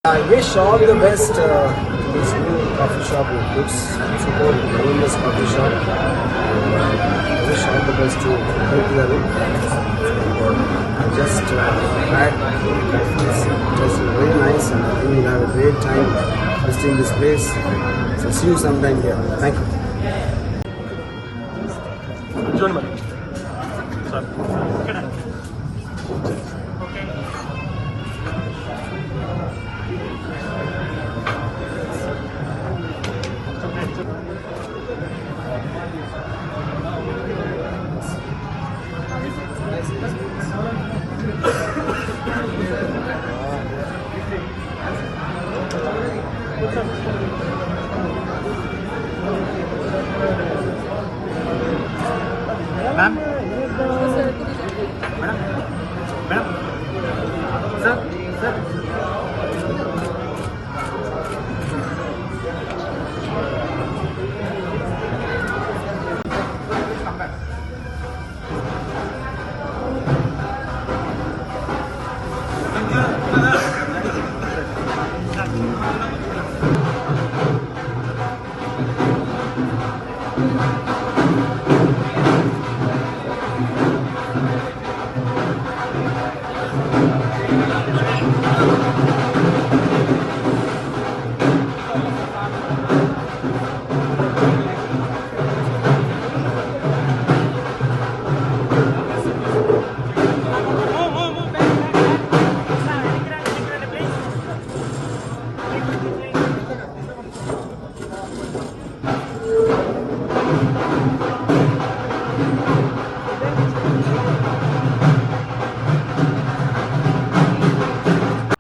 I wish all the best to this new coffee shop. It looks super famous coffee shop. I wish all the best to Kirkland. I just had it's just very nice, and I think you'll have a great time visiting this place. So see you sometime here. Thank you. Join me. Sir. Ma'am? Madam? Madam? Sir? Sir?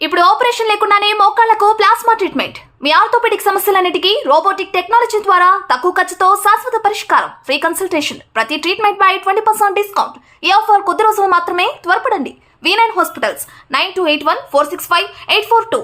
ఇప్పుడు operation లేకుండానే మోకాళ్లకు plasma treatment. మీ orthopaedic సమస్యలన్నిటికీ robotic technology ద్వారా తక్కువ ఖర్చుతో శాశ్వత పరిష్కారం. Free consultation. ప్రతి treatment పై 20% discount. ఈ ఆఫర్ కొద్ది రోజులు మాత్రమే. త్వరపడండి. V9 hospitals 9281465842.